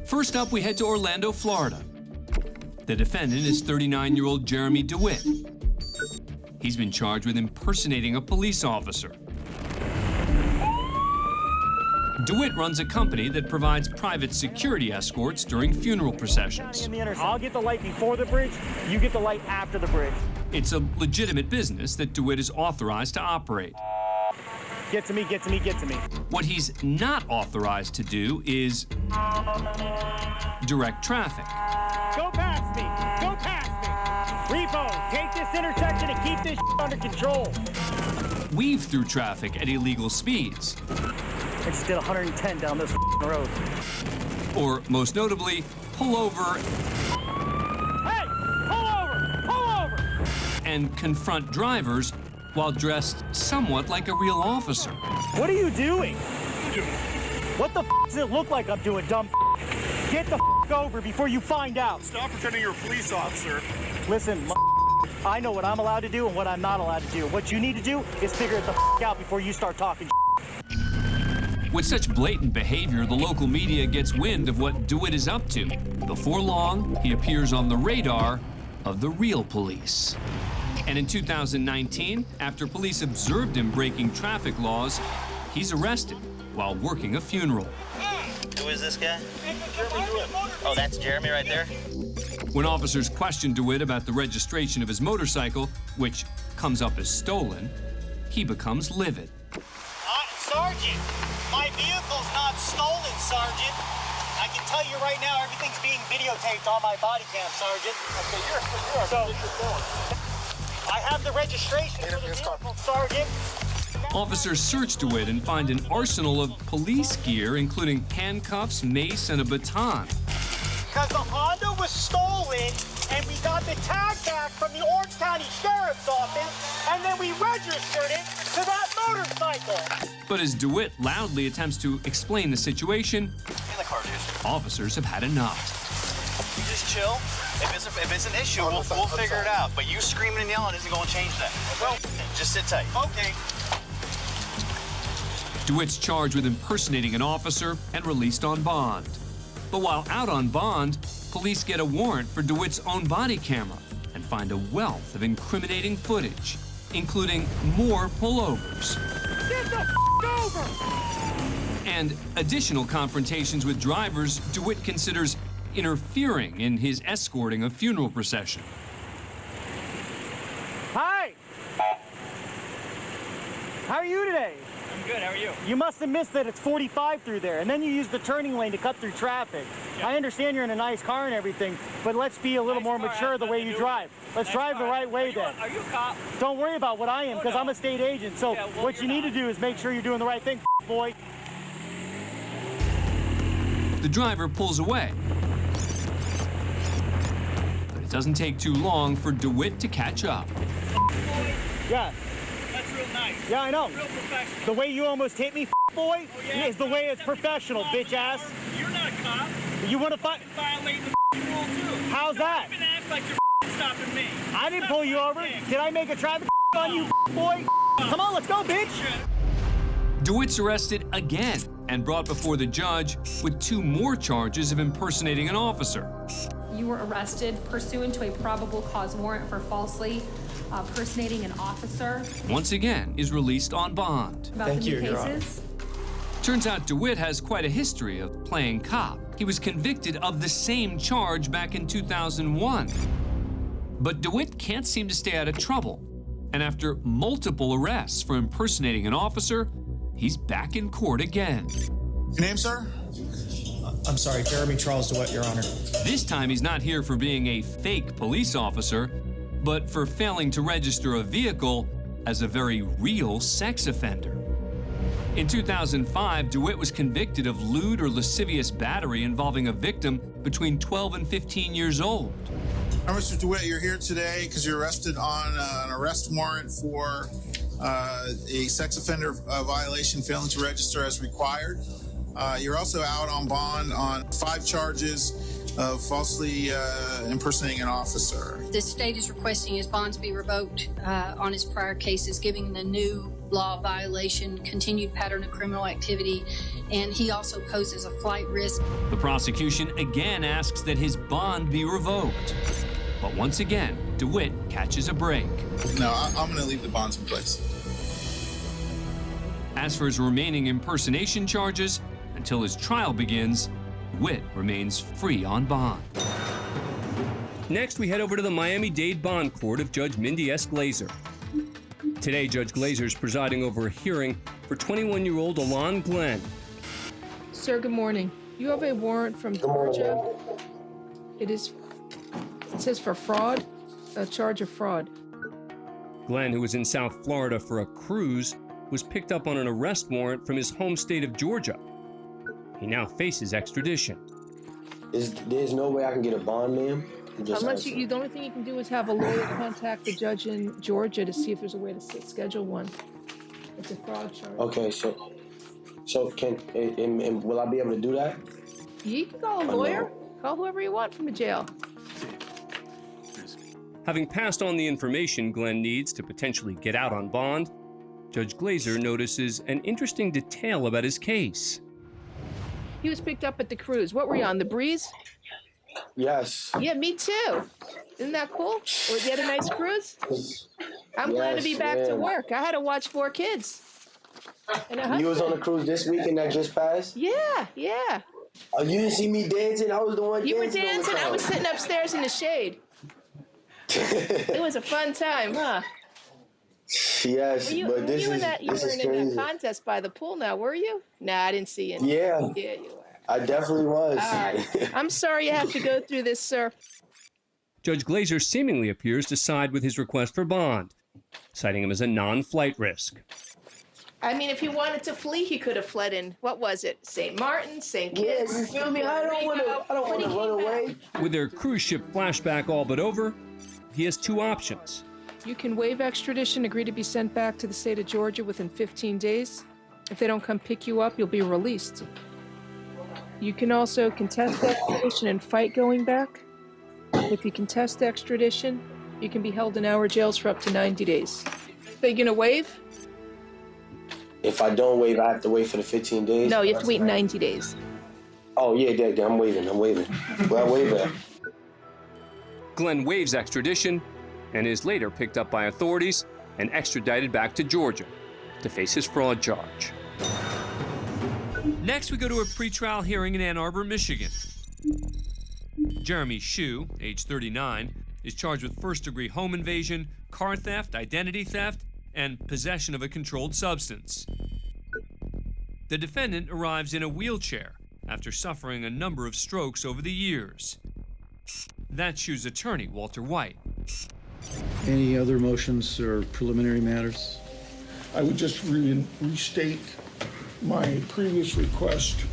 First up, we head to Orlando, Florida. The defendant is 39-year-old Jeremy DeWitt. He's been charged with impersonating a police officer. DeWitt runs a company that provides private security escorts during funeral processions. I'll get the light before the bridge, you get the light after the bridge. It's a legitimate business that DeWitt is authorized to operate. Get to me, get to me, get to me. What he's not authorized to do is direct traffic. Go past me, go past me. Repo, take this intersection and keep this under control. Weave through traffic at illegal speeds. I just did 110 down this road. Or, most notably, pull over. Hey, pull over, pull over. And confront drivers while dressed somewhat like a real officer. What are you doing? What the does it look like I'm doing, dumb? Get the over before you find out. Stop pretending you're a police officer. Listen, I know what I'm allowed to do and what I'm not allowed to do. What you need to do is figure it the out before you start talking. With such blatant behavior, the local media gets wind of what DeWitt is up to. Before long, he appears on the radar of the real police. And in 2019, after police observed him breaking traffic laws, he's arrested while working a funeral. Who is this guy? Oh, that's Jeremy right there? When officers question DeWitt about the registration of his motorcycle, which comes up as stolen, he becomes livid. Sergeant, my vehicle's not stolen, Sergeant. I can tell you right now, everything's being videotaped on my body cam, Sergeant. Okay, I have the registration for the vehicle, Sergeant. Officers search DeWitt and find an arsenal of police gear, including handcuffs, mace, and a baton. Because the Honda was stolen, and we got the tag back from the Orange County Sheriff's Office, and then we registered it to that motorcycle. But as DeWitt loudly attempts to explain the situation, In the car, dude. officers have had enough. You just chill. If it's an issue, we'll figure it out. But you screaming and yelling isn't going to change that. Well, just sit tight. Okay. DeWitt's charged with impersonating an officer and released on bond. But while out on bond, police get a warrant for DeWitt's own body camera and find a wealth of incriminating footage, including more pullovers. Get the over! And additional confrontations with drivers DeWitt considers interfering in his escorting a funeral procession. Hi! How are you today? I'm good, how are you? You must have missed that it's 45 through there, and then you use the turning lane to cut through traffic. Yeah. I understand you're in a nice car and everything, but let's be a little more mature the way you drive. Let's drive the right way then. Are you a cop? Don't worry about what I am, because I'm a state agent, so what you need to do is make sure you're doing the right thing, boy. The driver pulls away. But it doesn't take too long for DeWitt to catch up. Yeah. That's real nice. Yeah, I know. Real professional. The way you almost hit me, boy, yeah? is the way it's professional, bitch ass. You're not a cop. You want to fight? Violating the rule, too. How's that? Don't even act like you're stopping me. I didn't pull you over. Did I make a traffic on you, boy? Come on, let's go, bitch. DeWitt's arrested again and brought before the judge with 2 more charges of impersonating an officer. You were arrested pursuant to a probable cause warrant for falsely impersonating an officer. Once again, is released on bond. About the new cases. Turns out DeWitt has quite a history of playing cop. He was convicted of the same charge back in 2001. But DeWitt can't seem to stay out of trouble. And after multiple arrests for impersonating an officer, he's back in court again. Your name, sir? I'm sorry, Jeremy Charles DeWitt, Your Honor. This time he's not here for being a fake police officer, but for failing to register a vehicle as a very real sex offender. In 2005, DeWitt was convicted of lewd or lascivious battery involving a victim between 12 and 15 years old. Mr. DeWitt, you're here today because you're arrested on an arrest warrant for a sex offender violation, failing to register as required. You're also out on bond on 5 charges of falsely impersonating an officer. The state is requesting his bonds be revoked on his prior cases, giving the new law violation, continued pattern of criminal activity, and he also poses a flight risk. The prosecution again asks that his bond be revoked. But once again, DeWitt catches a break. No, I'm going to leave the bonds in place. As for his remaining impersonation charges, until his trial begins, DeWitt remains free on bond. Next, we head over to the Miami-Dade Bond Court of Judge Mindy S. Glazer. Today, Judge Glazer is presiding over a hearing for 21-year-old Alon Glenn. Sir, good morning. You have a warrant from Georgia. It says for fraud, a charge of fraud. Glenn, who was in South Florida for a cruise, was picked up on an arrest warrant from his home state of Georgia. He now faces extradition. There's no way I can get a bond, ma'am? Unless the only thing you can do is have a lawyer contact the judge in Georgia to see if there's a way to schedule one. It's a fraud charge. Okay, so can and will I be able to do that? You can call a lawyer. No. Call whoever you want from the jail. Having passed on the information Glenn needs to potentially get out on bond, Judge Glazer notices an interesting detail about his case. He was picked up at the cruise. What were you on, the Breeze? Yes. Yeah, me too. Isn't that cool? Or you had a nice cruise? I'm glad to be back to work. I had to watch 4 kids. And you was on a cruise this weekend that just passed? Yeah. Oh, you didn't see me dancing? I was the one dancing. You were dancing? I was sitting upstairs in the shade. It was a fun time, huh? Yes, you were in a contest by the pool now, were you? Nah, I didn't see you. Yeah. Yeah, you were. I definitely was. All right. I'm sorry you have to go through this, sir. Judge Glazer seemingly appears to side with his request for bond, citing him as a non-flight risk. I mean, if he wanted to flee, he could have fled in, what was it, St. Martin, St. Kitts? Yeah, you feel me? I don't want to run away. With their cruise ship flashback all but over, he has 2 options. You can waive extradition, agree to be sent back to the state of Georgia within 15 days. If they don't come pick you up, you'll be released. You can also contest extradition and fight going back. If you contest extradition, you can be held in our jails for up to 90 days. Are you going to waive? If I don't waive, I have to wait for the 15 days? No, you have to wait 90 days. Oh, yeah, I'm waiving. Where I waive at? Glenn waives extradition and is later picked up by authorities and extradited back to Georgia to face his fraud charge. Next, we go to a pretrial hearing in Ann Arbor, Michigan. Jeremy Hsu, age 39, is charged with first-degree home invasion, car theft, identity theft, and possession of a controlled substance. The defendant arrives in a wheelchair after suffering a number of strokes over the years. That's Hsu's attorney, Walter White. Any other motions or preliminary matters? I would just restate my previous request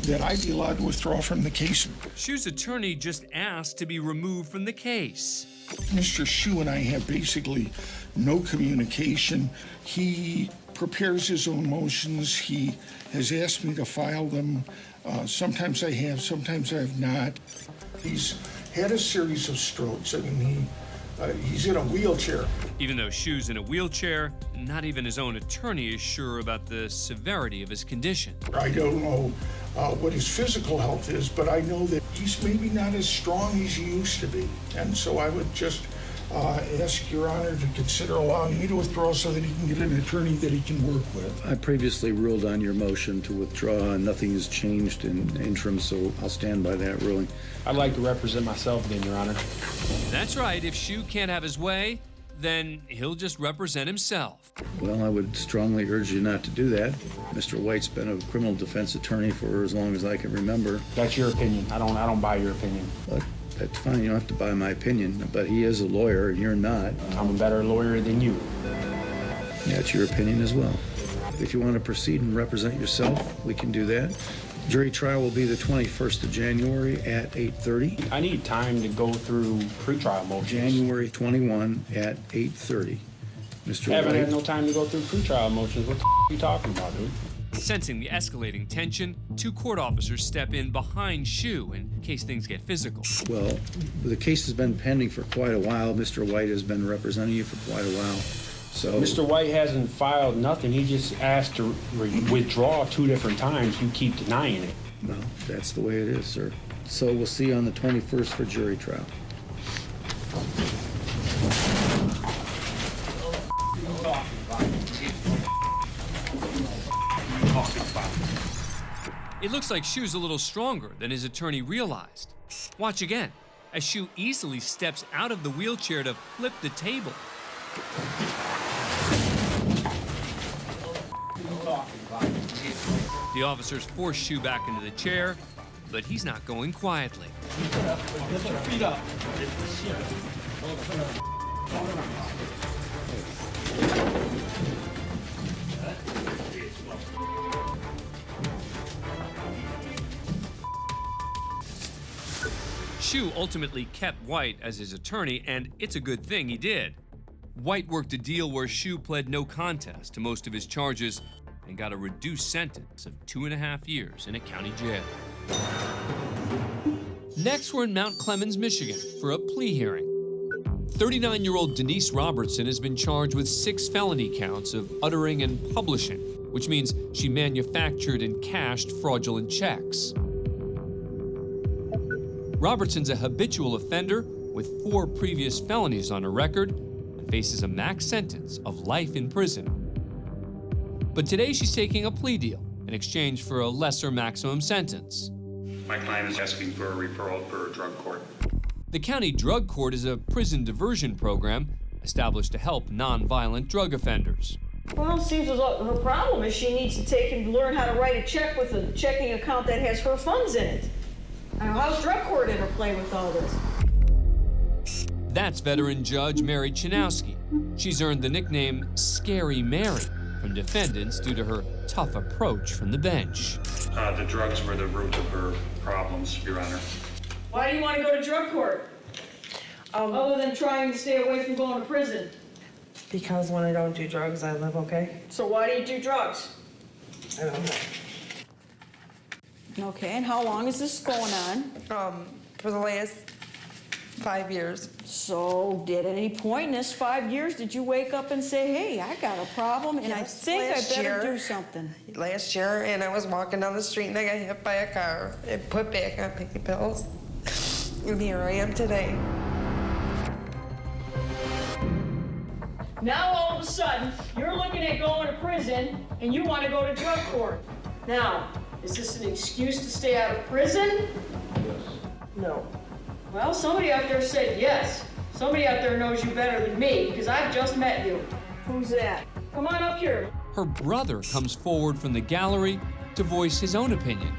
that I be allowed to withdraw from the case. Hsu's attorney just asked to be removed from the case. Mr. Hsu and I have basically no communication. He prepares his own motions. He has asked me to file them. Sometimes I have, sometimes I have not. He's had a series of strokes. I mean, he's in a wheelchair. Even though Hsu's in a wheelchair, not even his own attorney is sure about the severity of his condition. I don't know what his physical health is, but I know that he's maybe not as strong as he used to be. And so I would just ask Your Honor to consider allowing me to withdraw so that he can get an attorney that he can work with. I previously ruled on your motion to withdraw, and nothing has changed in interim, so I'll stand by that ruling. I'd like to represent myself then, Your Honor. That's right. If Hsu can't have his way, then he'll just represent himself. Well, I would strongly urge you not to do that. Mr. White's been a criminal defense attorney for as long as I can remember. That's your opinion. I don't buy your opinion. But that's fine. You don't have to buy my opinion. But he is a lawyer, and you're not. I'm a better lawyer than you. That's your opinion as well. If you want to proceed and represent yourself, we can do that. Jury trial will be the 21st of January at 8:30. I need time to go through pretrial motions. January 21 at 8:30. Mr. I haven't White. had no time to go through pretrial motions. What the are you talking about, dude? Sensing the escalating tension, 2 court officers step in behind Hsu in case things get physical. Well, the case has been pending for quite a while. Mr. White has been representing you for quite a while. So Mr. White hasn't filed nothing. He just asked to withdraw 2 different times. You keep denying it. Well, that's the way it is, sir. So we'll see you on the 21st for jury trial. It looks like Shu's a little stronger than his attorney realized. Watch again, as Shu easily steps out of the wheelchair to flip the table. The officers force Shu back into the chair, but he's not going quietly. Lift your feet up. Shu ultimately kept White as his attorney, and it's a good thing he did. White worked a deal where Shu pled no contest to most of his charges and got a reduced sentence of 2.5 years in a county jail. Next, we're in Mount Clemens, Michigan, for a plea hearing. 39-year-old Denise Robertson has been charged with 6 felony counts of uttering and publishing, which means she manufactured and cashed fraudulent checks. Robertson's a habitual offender with 4 previous felonies on her record and faces a max sentence of life in prison. But today she's taking a plea deal in exchange for a lesser maximum sentence. My client is asking for a referral for a drug court. The county drug court is a prison diversion program established to help nonviolent drug offenders. Well, it seems as though her problem is she needs to take and learn how to write a check with a checking account that has her funds in it. Now, how's drug court interplay with all this? That's veteran judge Mary Chinowski. She's earned the nickname Scary Mary from defendants due to her tough approach from the bench. The drugs were the root of her problems, Your Honor. Why do you want to go to drug court? Other than trying to stay away from going to prison. Because when I don't do drugs, I live okay. So why do you do drugs? I don't know. Okay, and how long is this going on? For the last 5 years. So, at any point in this 5 years, did you wake up and say, hey, I got a problem and I think I better do something? Last year, and I was walking down the street and I got hit by a car and put back on pain pills. And here I am today. Now, all of a sudden, you're looking at going to prison and you want to go to drug court. Now, is this an excuse to stay out of prison? Yes. No. Well, somebody out there said yes. Somebody out there knows you better than me, because I've just met you. Who's that? Come on up here. Her brother comes forward from the gallery to voice his own opinion.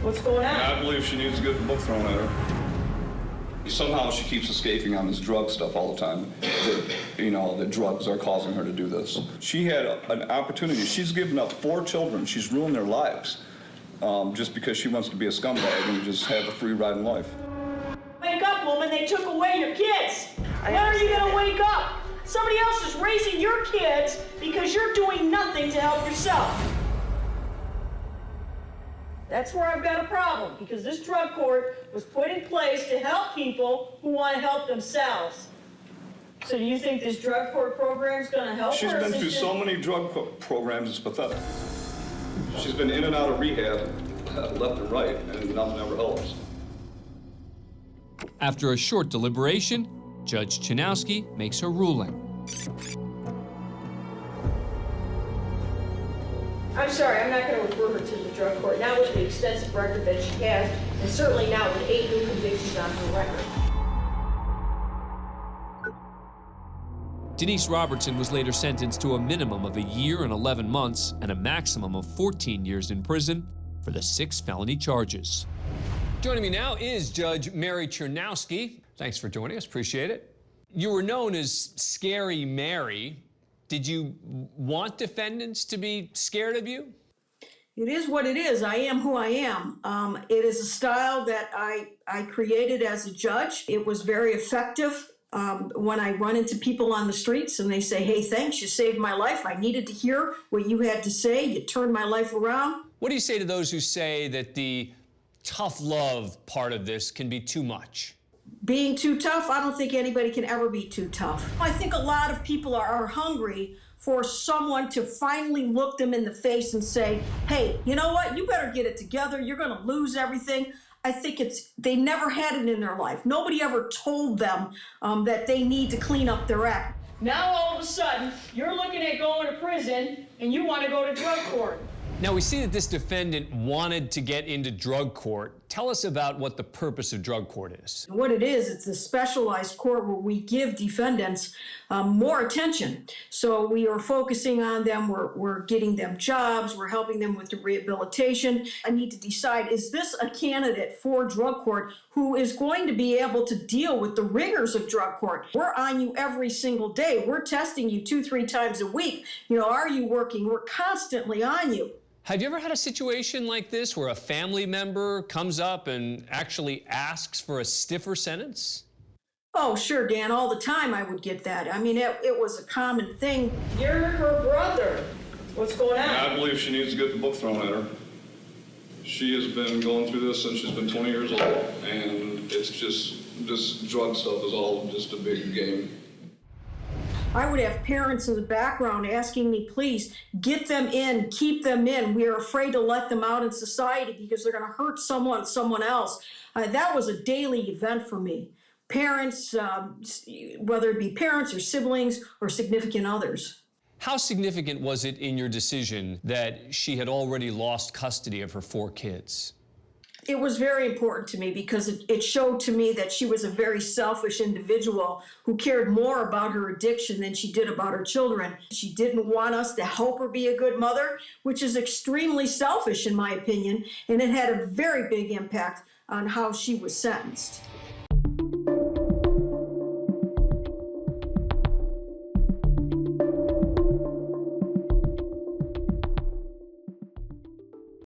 What's going on? I believe she needs to get the book thrown at her. Somehow she keeps escaping on this drug stuff all the time. That drugs are causing her to do this. She had an opportunity. She's given up 4 children. She's ruined their lives just because she wants to be a scumbag and just have a free ride in life. Wake up, woman. They took away your kids. When are you going to wake up? Somebody else is raising your kids because you're doing nothing to help yourself. That's where I've got a problem, because this drug court was put in place to help people who want to help themselves. So do you think this drug court program is going to help her? She's been through so many drug programs, it's pathetic. She's been in and out of rehab, left and right, and nothing ever helps. After a short deliberation, Judge Chinowski makes her ruling. I'm sorry, I'm not going to refer her to the drug court, now with the extensive record that she has, and certainly now with 8 new convictions on her record. Denise Robertson was later sentenced to a minimum of 1 year and 11 months and a maximum of 14 years in prison for the 6 felony charges. Joining me now is Judge Mary Chinowski. Thanks for joining us, appreciate it. You were known as Scary Mary. Did you want defendants to be scared of you? It is what it is. I am who I am. It is a style that I created as a judge. It was very effective when I run into people on the streets and they say, hey, thanks, you saved my life. I needed to hear what you had to say. You turned my life around. What do you say to those who say that the tough love part of this can be too much? being too tough, I don't think anybody can ever be too tough. I think a lot of people are hungry for someone to finally look them in the face and say, hey, you know what? You better get it together. You're going to lose everything. I think they never had it in their life. Nobody ever told them that they need to clean up their act. Now all of a sudden, you're looking at going to prison and you want to go to drug court. Now, we see that this defendant wanted to get into drug court. Tell us about what the purpose of drug court is. What it is, it's a specialized court where we give defendants more attention. So we are focusing on them, we're getting them jobs, we're helping them with the rehabilitation. I need to decide, is this a candidate for drug court who is going to be able to deal with the rigors of drug court? We're on you every single day. We're testing you 2-3 times a week. Are you working? We're constantly on you. Have you ever had a situation like this where a family member comes up and actually asks for a stiffer sentence? Oh, sure, Dan. All the time I would get that. I mean, it was a common thing. You're her brother. What's going on? I believe she needs to get the book thrown at her. She has been going through this since she's been 20 years old, and it's just, this drug stuff is all just a big game. I would have parents in the background asking me, please, get them in, keep them in. We are afraid to let them out in society because they're going to hurt someone else. That was a daily event for me. Parents, whether it be parents or siblings or significant others. How significant was it in your decision that she had already lost custody of her 4 kids? It was very important to me because it showed to me that she was a very selfish individual who cared more about her addiction than she did about her children. She didn't want us to help her be a good mother, which is extremely selfish in my opinion, and it had a very big impact on how she was sentenced.